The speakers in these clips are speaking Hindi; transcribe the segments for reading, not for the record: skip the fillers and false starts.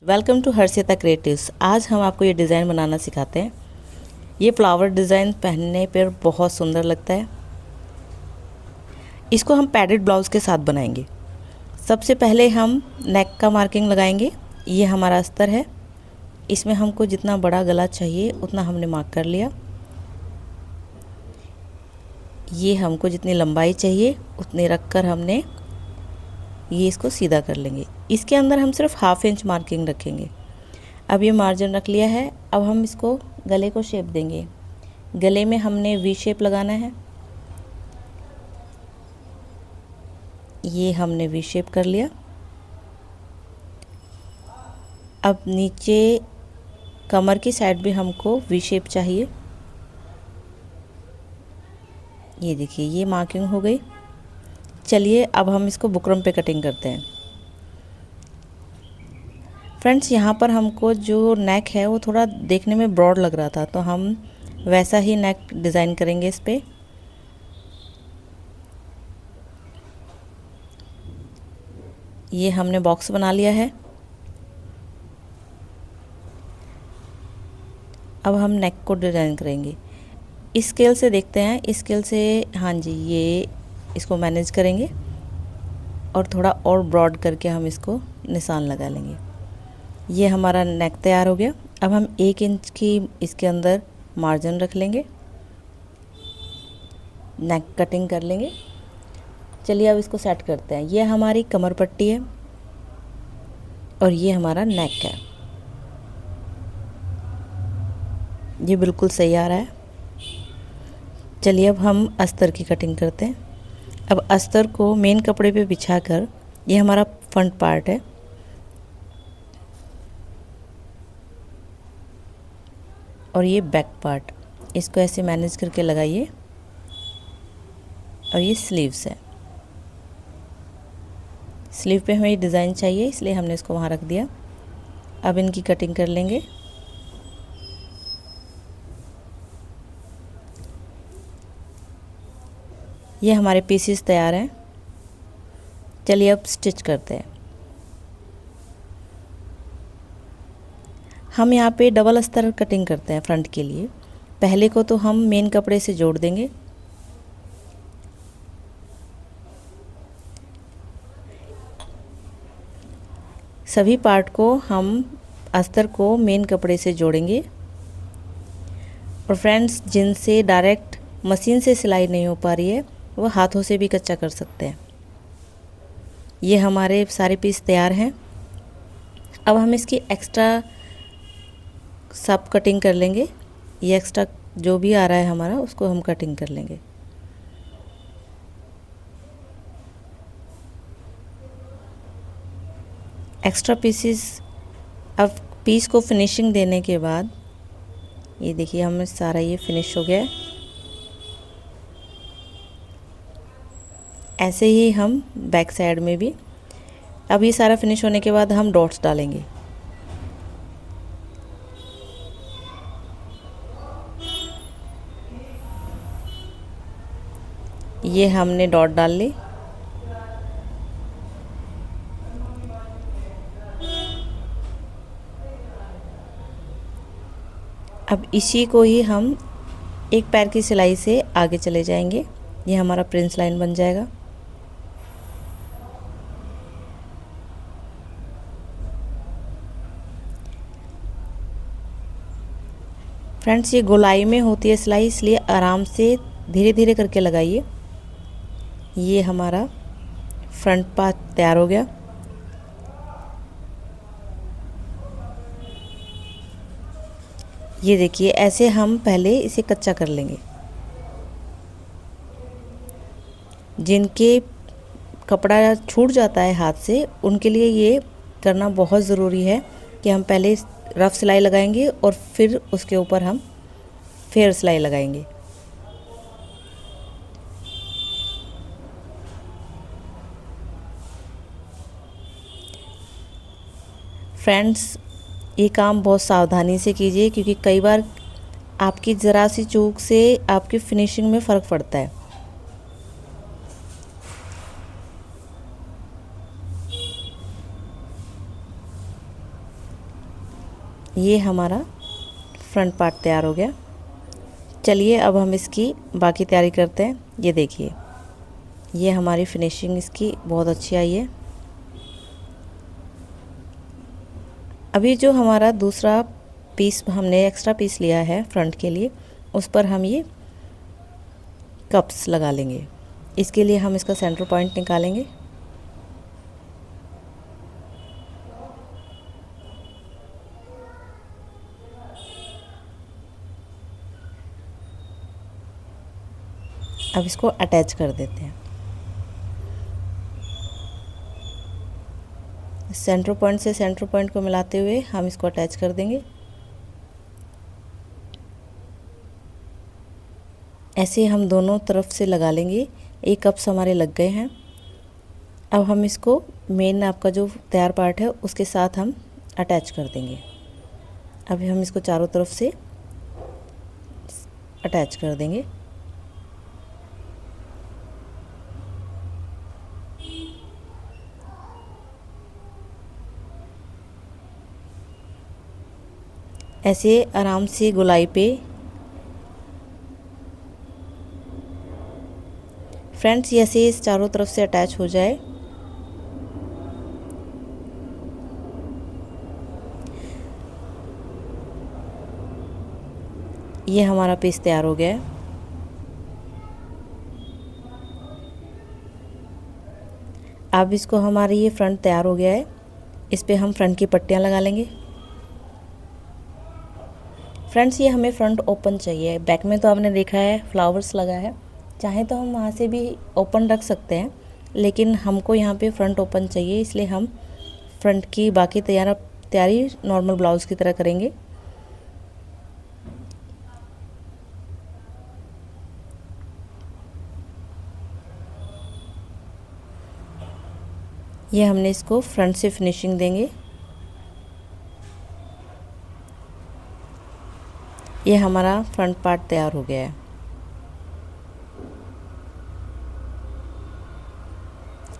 Welcome to Harshita creatives. आज हम आपको ये डिज़ाइन बनाना सिखाते हैं। ये फ्लावर डिज़ाइन पहनने पर बहुत सुंदर लगता है। इसको हम पैडेड ब्लाउज़ के साथ बनाएंगे। सबसे पहले हम नेक का मार्किंग लगाएंगे। ये हमारा अस्तर है। इसमें हमको जितना बड़ा गला चाहिए उतना हमने मार्क कर लिया। ये हमको जितनी लंबाई चाहिए उतनी रख कर हमने ये इसको सीधा कर लेंगे। इसके अंदर हम सिर्फ ½ इंच मार्किंग रखेंगे। अब ये मार्जिन रख लिया है। अब हम इसको गले को शेप देंगे। गले में हमने वी शेप लगाना है। ये हमने वी शेप कर लिया। अब नीचे कमर की साइड भी हमको वी शेप चाहिए। ये देखिए ये मार्किंग हो गई। चलिए अब हम इसको बुकरम पे कटिंग करते हैं। फ्रेंड्स, यहाँ पर हमको जो नेक है वो थोड़ा देखने में ब्रॉड लग रहा था, तो हम वैसा ही नेक डिज़ाइन करेंगे इस पे। ये हमने बॉक्स बना लिया है। अब हम नेक को डिज़ाइन करेंगे। इस स्केल से देखते हैं, इस स्केल से, हाँ जी, ये इसको मैनेज करेंगे और थोड़ा और ब्रॉड करके हम इसको निशान लगा लेंगे। ये हमारा नेक तैयार हो गया। अब हम 1 इंच की इसके अंदर मार्जिन रख लेंगे, नेक कटिंग कर लेंगे। चलिए अब इसको सेट करते हैं। ये हमारी कमर पट्टी है और ये हमारा नेक है। ये बिल्कुल सही आ रहा है। चलिए अब हम अस्तर की कटिंग करते हैं। अब अस्तर को मेन कपड़े पे बिछाकर, ये हमारा फ्रंट पार्ट है, और ये बैक पार्ट, इसको ऐसे मैनेज करके लगाइए। और ये स्लीव्स है। स्लीव पे हमें ये डिज़ाइन चाहिए, इसलिए हमने इसको वहाँ रख दिया। अब इनकी कटिंग कर लेंगे। ये हमारे पीसेस तैयार हैं। चलिए अब स्टिच करते हैं। हम यहाँ पे डबल अस्तर कटिंग करते हैं फ्रंट के लिए। पहले को तो हम मेन कपड़े से जोड़ देंगे। सभी पार्ट को हम अस्तर को मेन कपड़े से जोड़ेंगे। और फ्रेंड्स, जिनसे डायरेक्ट मशीन से सिलाई नहीं हो पा रही है वो हाथों से भी कच्चा कर सकते हैं। ये हमारे सारे पीस तैयार हैं। अब हम इसकी एक्स्ट्रा सब कटिंग कर लेंगे। ये एक्स्ट्रा जो भी आ रहा है हमारा, उसको हम कटिंग कर लेंगे। एक्स्ट्रा पीसेस, अब पीस को फिनिशिंग देने के बाद ये देखिए हमें सारा ये फिनिश हो गया है। ऐसे ही हम बैक साइड में भी। अब ये सारा फिनिश होने के बाद हम डॉट्स डालेंगे। ये हमने डॉट डाल ली। अब इसी को ही हम एक पैर की सिलाई से आगे चले जाएंगे। ये हमारा प्रिंस लाइन बन जाएगा। फ्रेंड्स, ये गोलाई में होती है सिलाई, इसलिए आराम से धीरे धीरे करके लगाइए। ये हमारा फ्रंट पार्ट तैयार हो गया। ये देखिए ऐसे हम पहले इसे कच्चा कर लेंगे। जिनके कपड़ा छूट जाता है हाथ से, उनके लिए ये करना बहुत ज़रूरी है कि हम पहले रफ़ सिलाई लगाएंगे और फिर उसके ऊपर हम फेयर सिलाई लगाएंगे। फ्रेंड्स, ये काम बहुत सावधानी से कीजिए, क्योंकि कई बार आपकी ज़रा सी चूक से आपकी फिनिशिंग में फ़र्क पड़ता है। ये हमारा फ्रंट पार्ट तैयार हो गया। चलिए अब हम इसकी बाकी तैयारी करते हैं। ये देखिए, ये हमारी फिनिशिंग इसकी बहुत अच्छी आई है। अभी जो हमारा दूसरा पीस हमने एक्स्ट्रा पीस लिया है फ्रंट के लिए, उस पर हम ये कप्स लगा लेंगे। इसके लिए हम इसका सेंटर पॉइंट निकालेंगे। अब इसको अटैच कर देते हैं। सेंटर पॉइंट से सेंटर पॉइंट को मिलाते हुए हम इसको अटैच कर देंगे। ऐसे हम दोनों तरफ से लगा लेंगे। एक कप्स हमारे लग गए हैं। अब हम इसको मेन आपका जो तैयार पार्ट है उसके साथ हम अटैच कर देंगे। अभी हम इसको चारों तरफ से अटैच कर देंगे। ऐसे आराम से गोलाई पे फ्रेंड्स, ऐसे इस चारों तरफ से अटैच हो जाए। ये हमारा पीस तैयार हो गया है। अब इसको हमारी ये फ्रंट तैयार हो गया है। इस पे हम फ्रंट की पट्टियाँ लगा लेंगे। फ्रेंड्स, ये हमें फ्रंट ओपन चाहिए। बैक में तो आपने देखा है फ्लावर्स लगा है, चाहे तो हम वहाँ से भी ओपन रख सकते हैं, लेकिन हमको यहाँ पे फ्रंट ओपन चाहिए, इसलिए हम फ्रंट की बाकी तैयारी नॉर्मल ब्लाउज़ की तरह करेंगे। ये हमने इसको फ्रंट से फिनिशिंग देंगे। ये हमारा फ्रंट पार्ट तैयार हो गया है।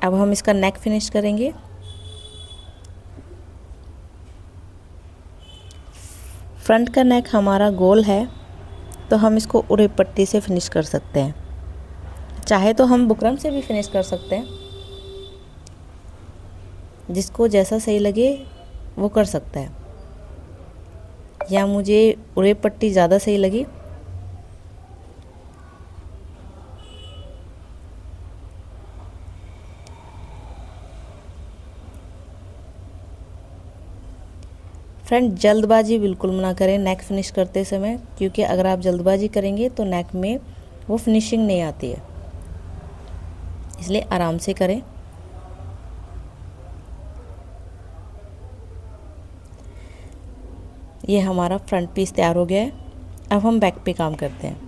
अब हम इसका नेक फिनिश करेंगे। फ्रंट का नेक हमारा गोल है, तो हम इसको उड़े पट्टी से फिनिश कर सकते हैं, चाहे तो हम बुकरम से भी फिनिश कर सकते हैं। जिसको जैसा सही लगे वो कर सकता है, या मुझे उड़े पट्टी ज़्यादा सही लगी। फ्रेंड, जल्दबाजी बिल्कुल ना करें नेक फिनिश करते समय, क्योंकि अगर आप जल्दबाजी करेंगे तो नेक में वो फिनिशिंग नहीं आती है, इसलिए आराम से करें। ये हमारा फ्रंट पीस तैयार हो गया है। अब हम बैक पे काम करते हैं।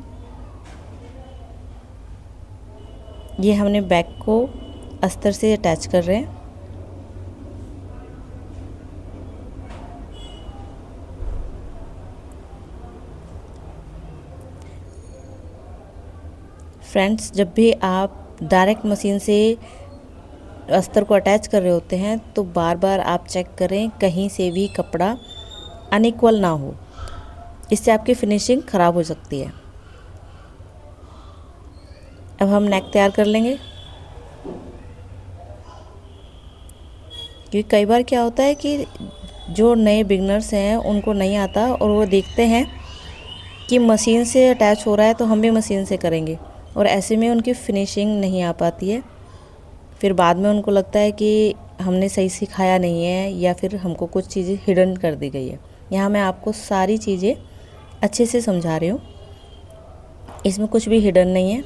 ये हमने बैक को अस्तर से अटैच कर रहे हैं। फ्रेंड्स, जब भी आप डायरेक्ट मशीन से अस्तर को अटैच कर रहे होते हैं तो बार बार आप चेक करें कहीं से भी कपड़ा अनइक्वल ना हो, इससे आपकी फिनिशिंग ख़राब हो सकती है। अब हम नेक तैयार कर लेंगे, क्योंकि कई बार क्या होता है कि जो नए बिगनर्स हैं उनको नहीं आता और वो देखते हैं कि मशीन से अटैच हो रहा है तो हम भी मशीन से करेंगे, और ऐसे में उनकी फिनिशिंग नहीं आ पाती है। फिर बाद में उनको लगता है कि हमने सही सिखाया नहीं है, या फिर हमको कुछ चीज़ें हिडन कर दी गई है। यहाँ मैं आपको सारी चीज़ें अच्छे से समझा रही हूँ, इसमें कुछ भी हिडन नहीं है।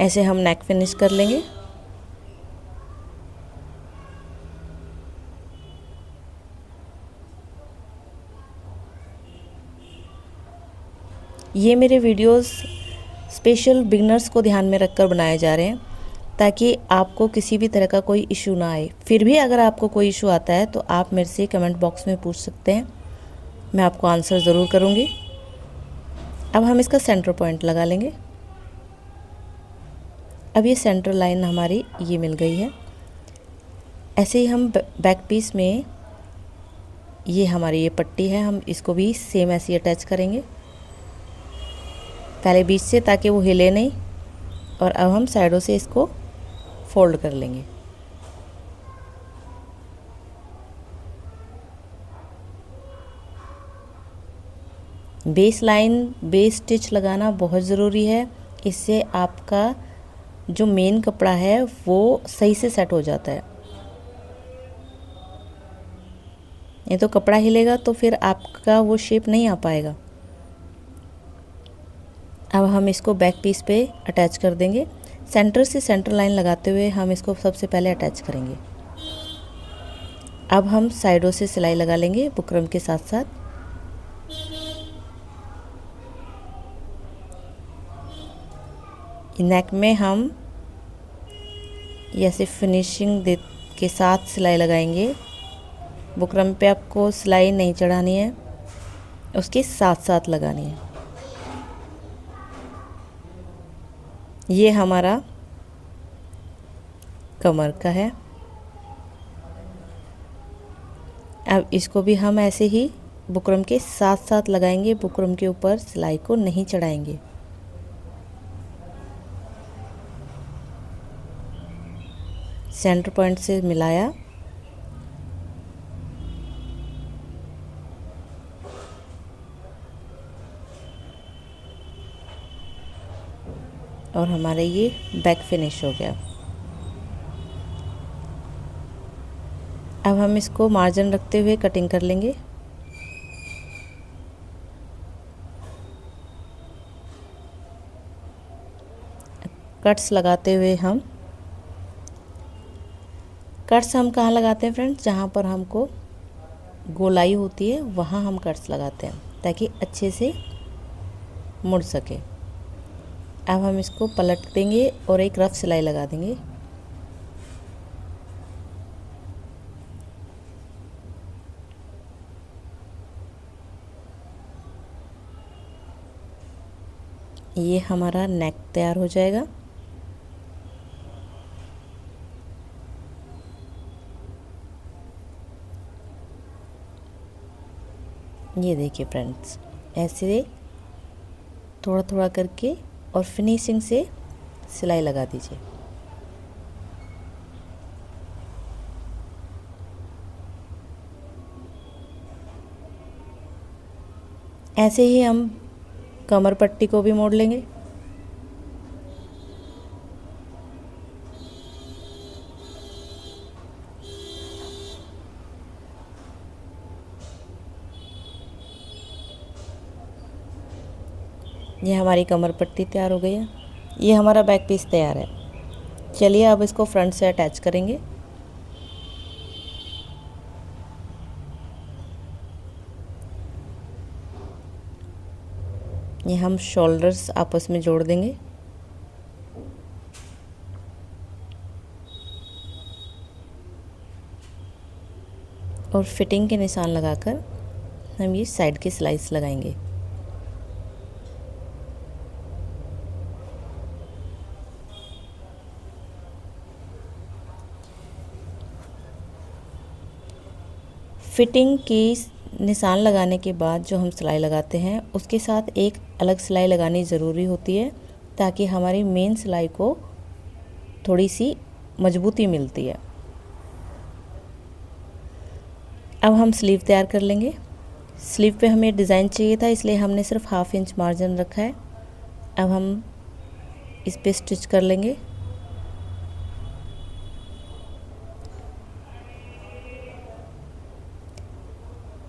ऐसे हम नेक फिनिश कर लेंगे। ये मेरे वीडियोस स्पेशल बिगनर्स को ध्यान में रखकर बनाए जा रहे हैं, ताकि आपको किसी भी तरह का कोई इशू ना आए। फिर भी अगर आपको कोई इशू आता है तो आप मेरे से कमेंट बॉक्स में पूछ सकते हैं, मैं आपको आंसर ज़रूर करूँगी। अब हम इसका सेंटर पॉइंट लगा लेंगे। अब ये सेंटर लाइन हमारी ये मिल गई है। ऐसे ही हम बैक पीस में ये हमारी ये पट्टी है, हम इसको भी सेम ऐसे ही अटैच करेंगे, पहले बीच से ताकि वो हिले नहीं, और अब हम साइडों से इसको फोल्ड कर लेंगे। बेस लाइन, बेस स्टिच लगाना बहुत ज़रूरी है, इससे आपका जो मेन कपड़ा है वो सही से सेट हो जाता है। ये तो कपड़ा हिलेगा तो फिर आपका वो शेप नहीं आ पाएगा। अब हम इसको बैक पीस पे अटैच कर देंगे। सेंटर से सेंटर लाइन लगाते हुए हम इसको सबसे पहले अटैच करेंगे। अब हम साइडों से सिलाई लगा लेंगे बुकरम के साथ साथ। नेक में हम ऐसे फिनिशिंग के साथ सिलाई लगाएंगे। बुकरम पे आपको सिलाई नहीं चढ़ानी है, उसके साथ साथ लगानी है। ये हमारा कमर का है। अब इसको भी हम ऐसे ही बुकरम के साथ साथ लगाएंगे, बुकरम के ऊपर सिलाई को नहीं चढ़ाएंगे। सेंटर पॉइंट से मिलाया, और हमारे ये बैक फिनिश हो गया। अब हम इसको मार्जिन रखते हुए कटिंग कर लेंगे। कट्स लगाते हुए हम कहाँ लगाते हैं फ्रेंड्स, जहाँ पर हमको गोलाई होती है वहाँ हम कट्स लगाते हैं ताकि अच्छे से मुड़ सके। अब हम इसको पलट देंगे और एक रफ सिलाई लगा देंगे। ये हमारा नेक तैयार हो जाएगा। ये देखिए फ्रेंड्स, ऐसे थोड़ा थोड़ा करके और फिनिशिंग से सिलाई लगा दीजिए। ऐसे ही हम कमर पट्टी को भी मोड़ लेंगे। ये हमारी कमर पट्टी तैयार हो गई है। ये हमारा बैक पीस तैयार है। चलिए अब इसको फ्रंट से अटैच करेंगे। ये हम शोल्डर्स आपस में जोड़ देंगे। और फिटिंग के निशान लगाकर हम ये साइड की स्लाइस लगाएंगे। फिटिंग की निशान लगाने के बाद जो हम सिलाई लगाते हैं उसके साथ एक अलग सिलाई लगानी ज़रूरी होती है ताकि हमारी मेन सिलाई को थोड़ी सी मजबूती मिलती है। अब हम स्लीव तैयार कर लेंगे। स्लीव पे हमें डिज़ाइन चाहिए था इसलिए हमने सिर्फ 1/2 इंच मार्जिन रखा है। अब हम इस पे स्टिच कर लेंगे।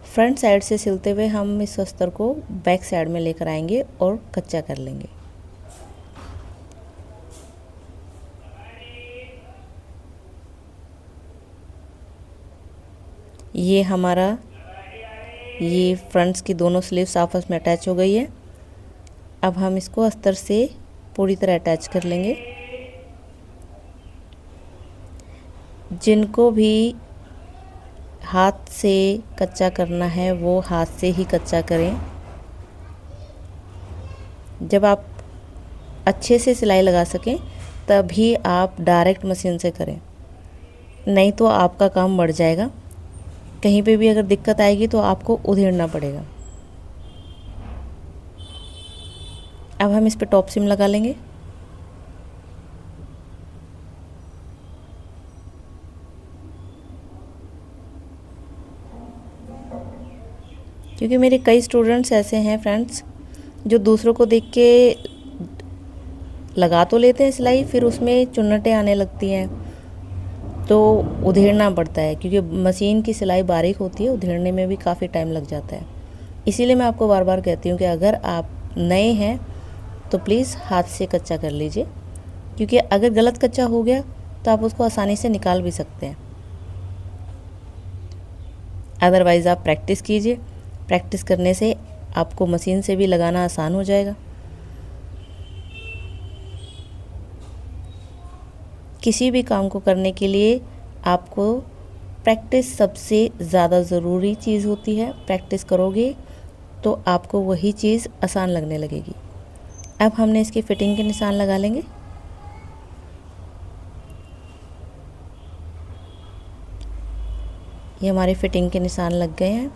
फ्रंट साइड से सिलते हुए हम इस अस्तर को बैक साइड में लेकर आएंगे और कच्चा कर लेंगे। ये हमारा ये फ्रंट्स की दोनों स्लीव्स आपस में अटैच हो गई है। अब हम इसको अस्तर से पूरी तरह अटैच कर लेंगे। जिनको भी हाथ से कच्चा करना है वो हाथ से ही कच्चा करें। जब आप अच्छे से सिलाई लगा सकें तभी आप डायरेक्ट मशीन से करें, नहीं तो आपका काम बढ़ जाएगा। कहीं पे भी अगर दिक्कत आएगी तो आपको उधेड़ना पड़ेगा। अब हम इस पे टॉप सिम लगा लेंगे। क्योंकि मेरे कई स्टूडेंट्स ऐसे हैं फ्रेंड्स जो दूसरों को देख के लगा तो लेते हैं सिलाई, फिर उसमें चुन्नटें आने लगती हैं तो उधेड़ना पड़ता है, क्योंकि मशीन की सिलाई बारीक होती है, उधेड़ने में भी काफ़ी टाइम लग जाता है। इसीलिए मैं आपको बार बार कहती हूँ कि अगर आप नए हैं तो प्लीज़ हाथ से कच्चा कर लीजिए, क्योंकि अगर गलत कच्चा हो गया तो आप उसको आसानी से निकाल भी सकते हैं। अदरवाइज़ आप प्रैक्टिस कीजिए, प्रैक्टिस करने से आपको मशीन से भी लगाना आसान हो जाएगा। किसी भी काम को करने के लिए आपको प्रैक्टिस सबसे ज़्यादा ज़रूरी चीज़ होती है। प्रैक्टिस करोगे तो आपको वही चीज़ आसान लगने लगेगी। अब हमने इसकी फ़िटिंग के निशान लगा लेंगे। ये हमारे फ़िटिंग के निशान लग गए हैं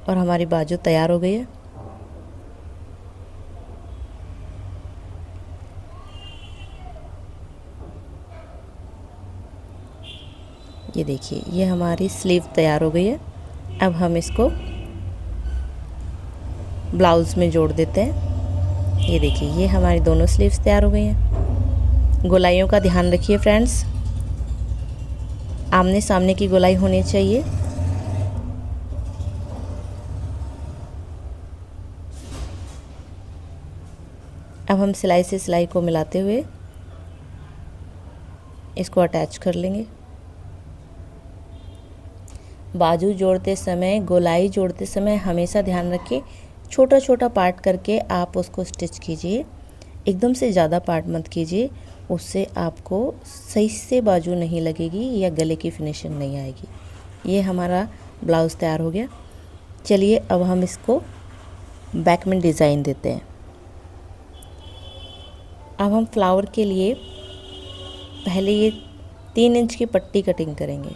और हमारी बाजू तैयार हो गई है। ये देखिए, ये हमारी स्लीव तैयार हो गई है। अब हम इसको ब्लाउज़ में जोड़ देते हैं। ये देखिए, ये हमारी दोनों स्लीव्स तैयार हो गई हैं। गोलाइयों का ध्यान रखिए फ्रेंड्स, आमने सामने की गोलाई होनी चाहिए। अब हम सिलाई से सिलाई को मिलाते हुए इसको अटैच कर लेंगे। बाजू जोड़ते समय, गोलाई जोड़ते समय हमेशा ध्यान रखिए, छोटा छोटा पार्ट करके आप उसको स्टिच कीजिए। एकदम से ज़्यादा पार्ट मत कीजिए, उससे आपको सही से बाजू नहीं लगेगी या गले की फिनिशिंग नहीं आएगी। ये हमारा ब्लाउज़ तैयार हो गया। चलिए अब हम इसको बैक में डिज़ाइन देते हैं। अब हम फ्लावर के लिए पहले ये 3 इंच की पट्टी कटिंग करेंगे।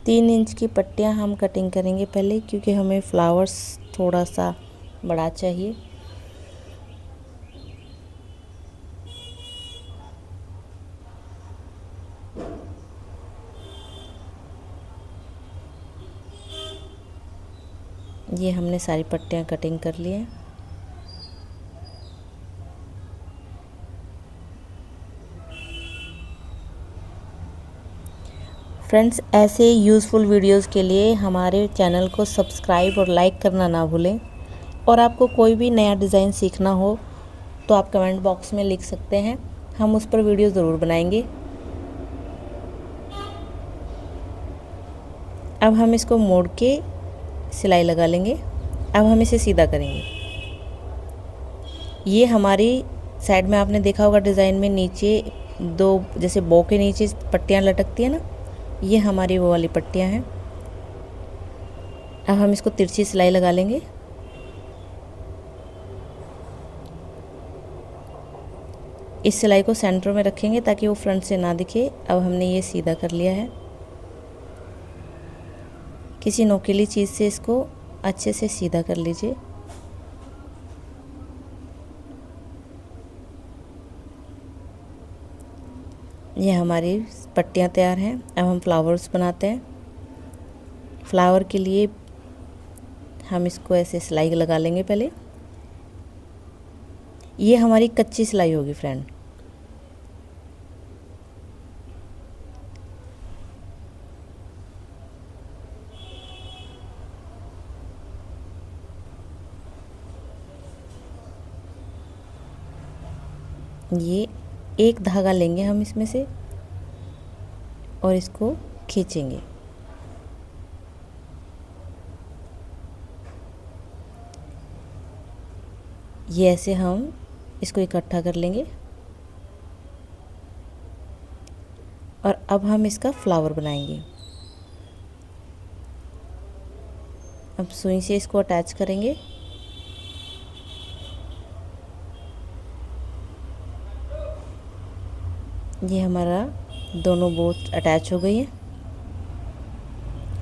तीन इंच की पट्टियाँ हम कटिंग करेंगे पहले, क्योंकि हमें फ्लावर्स थोड़ा सा बड़ा चाहिए। ये हमने सारी पट्टियाँ कटिंग कर ली हैं। फ्रेंड्स, ऐसे यूज़फुल वीडियोस के लिए हमारे चैनल को सब्सक्राइब और लाइक करना ना भूलें। और आपको कोई भी नया डिज़ाइन सीखना हो तो आप कमेंट बॉक्स में लिख सकते हैं, हम उस पर वीडियो ज़रूर बनाएंगे। अब हम इसको मोड़ के सिलाई लगा लेंगे। अब हम इसे सीधा करेंगे। ये हमारी साइड में आपने देखा होगा डिज़ाइन में नीचे दो जैसे बो के नीचे पट्टियाँ लटकती है ना, ये हमारी वो वाली पट्टियाँ हैं। अब हम इसको तिरछी सिलाई लगा लेंगे। इस सिलाई को सेंटर में रखेंगे ताकि वो फ्रंट से ना दिखे। अब हमने ये सीधा कर लिया है। किसी नोकीली चीज़ से इसको अच्छे से सीधा कर लीजिए। ये हमारी पट्टियाँ तैयार हैं। अब हम फ्लावर्स बनाते हैं। फ्लावर के लिए हम इसको ऐसे सिलाई लगा लेंगे पहले। ये हमारी कच्ची सिलाई होगी फ्रेंड। ये एक धागा लेंगे हम इसमें से और इसको खींचेंगे। ये ऐसे हम इसको इकट्ठा कर लेंगे और अब हम इसका फ्लावर बनाएंगे। अब सुई से इसको अटैच करेंगे। ये हमारा दोनों बोट अटैच हो गई है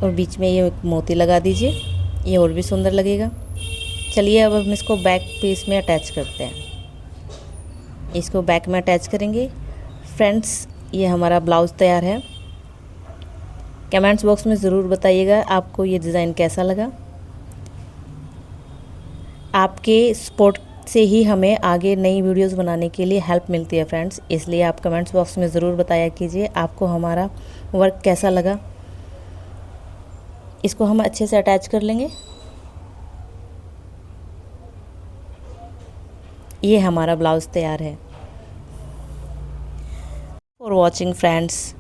और बीच में ये मोती लगा दीजिए, ये और भी सुंदर लगेगा। चलिए अब हम इसको बैक पीस में अटैच करते हैं। इसको बैक में अटैच करेंगे। फ्रेंड्स, ये हमारा ब्लाउज़ तैयार है। कमेंट्स बॉक्स में ज़रूर बताइएगा आपको ये डिज़ाइन कैसा लगा। आपके सपोर्ट से ही हमें आगे नई वीडियोस बनाने के लिए हेल्प मिलती है फ्रेंड्स, इसलिए आप कमेंट्स बॉक्स में ज़रूर बताया कीजिए आपको हमारा वर्क कैसा लगा। इसको हम अच्छे से अटैच कर लेंगे। ये हमारा ब्लाउज़ तैयार है। For watching friends.